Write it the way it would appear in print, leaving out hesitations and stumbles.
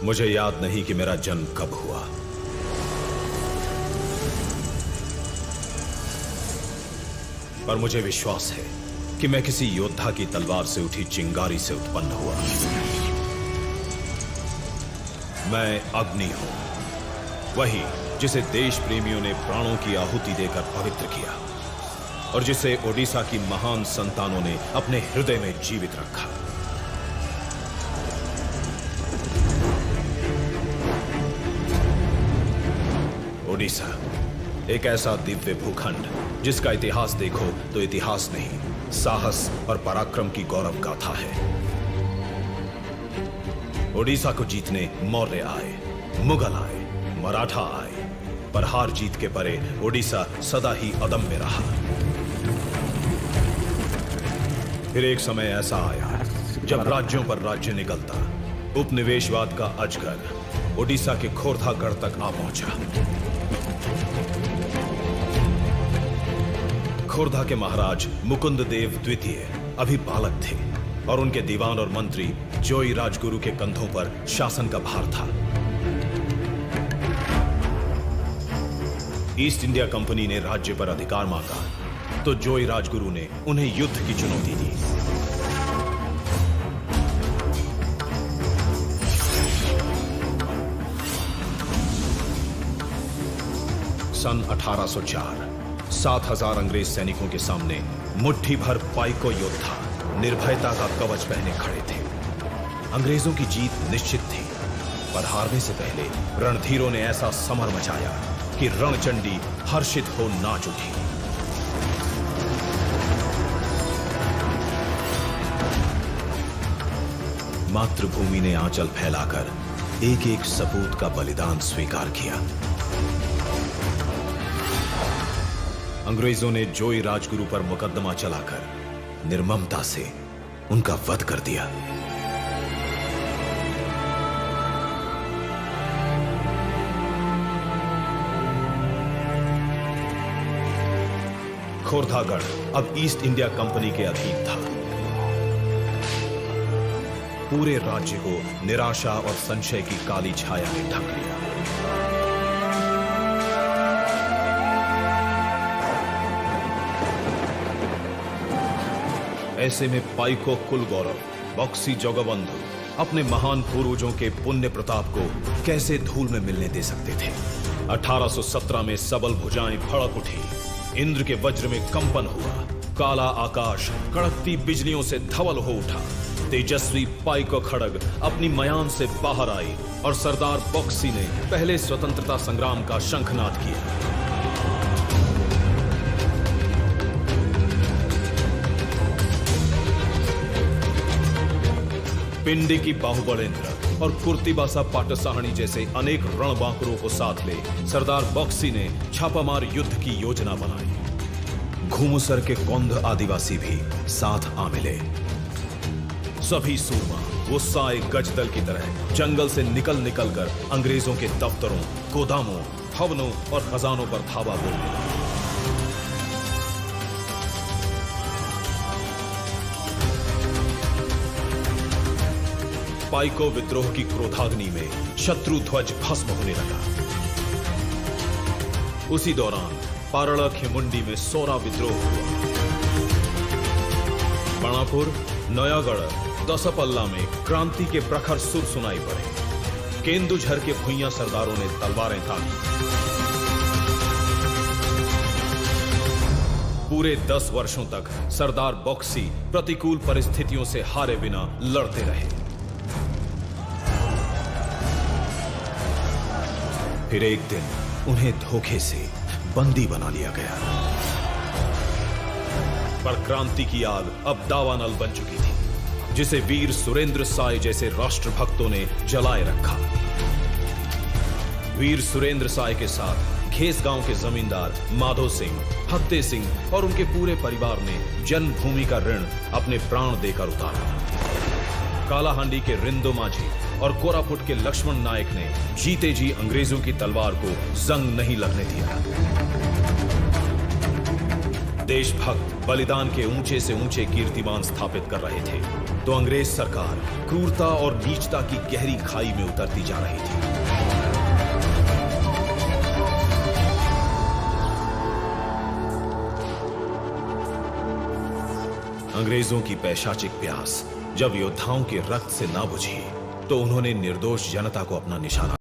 मुझे याद नहीं कि मेरा जन्म कब हुआ, पर मुझे विश्वास है कि मैं किसी योद्धा की तलवार से उठी चिंगारी से उत्पन्न हुआ। मैं अग्नि हूं, वही जिसे देश प्रेमियों ने प्राणों की आहुति देकर पवित्र किया और जिसे ओडिशा की महान संतानों ने अपने हृदय में जीवित रखा। ओडिशा एक ऐसा दिव्य भूखंड जिसका इतिहास देखो तो इतिहास नहीं, साहस और पराक्रम की गौरव गाथा है। ओडिशा को जीतने मौर्य आए, मुगल आए, मराठा आए, पर हार जीत के परे ओडिशा सदा ही अदम्य रहा। फिर एक समय ऐसा आया जब राज्यों पर राज्य निकलता, उपनिवेशवाद का अजगर ओडिशा के खोरधागढ़ तक आ पहुंचा। खोरधा के महाराज मुकुंद देव द्वितीय अभी बालक थे और उनके दीवान और मंत्री जोई राजगुरु के कंधों पर शासन का भार था। ईस्ट इंडिया कंपनी ने राज्य पर अधिकार मांगा तो जोई राजगुरु ने उन्हें युद्ध की चुनौती दी। सन 1804 7,000 अंग्रेज सैनिकों के सामने मुट्ठी भर पाइको योद्धा निर्भयता का कवच पहने खड़े थे। अंग्रेजों की जीत निश्चित थी, पर हारने से पहले रणधीरों ने ऐसा समर मचाया कि रणचंडी हर्षित हो नाच उठी। मातृभूमि ने आंचल फैलाकर एक एक सपूत का बलिदान स्वीकार किया। अंग्रेजों ने जोई राजगुरु पर मुकदमा चलाकर निर्ममता से उनका वध कर दिया। खोरधागढ़ अब ईस्ट इंडिया कंपनी के अधीन था। पूरे राज्य को निराशा और संशय की काली छाया ने ढक लिया। ऐसे में पाइको कुल गौरव बॉक्सी जोगबंधु अपने महान पूर्वजों के पुण्य प्रताप को कैसे धूल में मिलने दे सकते थे। 1817 में सबल भुजाएं भड़क उठी, इंद्र के वज्र में कंपन हुआ, काला आकाश कड़कती बिजलियों से धवल हो उठा। तेजस्वी पाइको खड़ग अपनी मयान से बाहर आई और सरदार बॉक्सी ने पहले स्वतंत्रता संग्राम का शंखनाद किया। पिंडी की बाहुबलेंद्र और कुर्तिबासा पाटसाहनी जैसे अनेक रणबांकुरों को साथ ले सरदार बॉक्सी ने छापामार युद्ध की योजना बनाई। घुमुसर के कौंध आदिवासी भी साथ आ मिले। सभी सूरमा वो साए गजदल की तरह जंगल से निकल कर अंग्रेजों के दफ्तरों, गोदामों, भवनों और खजानों पर धावा बोलने। पाइको विद्रोह की क्रोधाग्नि में शत्रु ध्वज भस्म होने लगा। उसी दौरान पारड़ा खेमुंडी में सोरा विद्रोह हुआ। बाणापुर, नयागढ़, दसपल्ला में क्रांति के प्रखर सुर सुनाई पड़े। केंदुझर के भुइयां सरदारों ने तलवारें तानी। पूरे 10 वर्षों तक सरदार बॉक्सी प्रतिकूल परिस्थितियों से हारे बिना लड़ते रहे। फिर एक दिन उन्हें धोखे से बंदी बना लिया गया। पर क्रांति की आग अब दावानल बन चुकी थी, जिसे वीर सुरेंद्र साय जैसे राष्ट्रभक्तों ने जलाए रखा। वीर सुरेंद्र साय के साथ खेस गांव के जमींदार माधो सिंह, फत्ते सिंह और उनके पूरे परिवार ने जन्मभूमि का ऋण अपने प्राण देकर उतारा। कालाहांडी के रिंदो माझी और कोरापुट के लक्ष्मण नायक ने जीते जी अंग्रेजों की तलवार को जंग नहीं लगने दिया। देशभक्त बलिदान के ऊंचे से ऊंचे कीर्तिमान स्थापित कर रहे थे, तो अंग्रेज सरकार क्रूरता और नीचता की गहरी खाई में उतरती जा रही थी। अंग्रेजों की पैशाचिक प्यास जब योद्धाओं के रक्त से ना बुझी तो उन्होंने निर्दोष जनता को अपना निशाना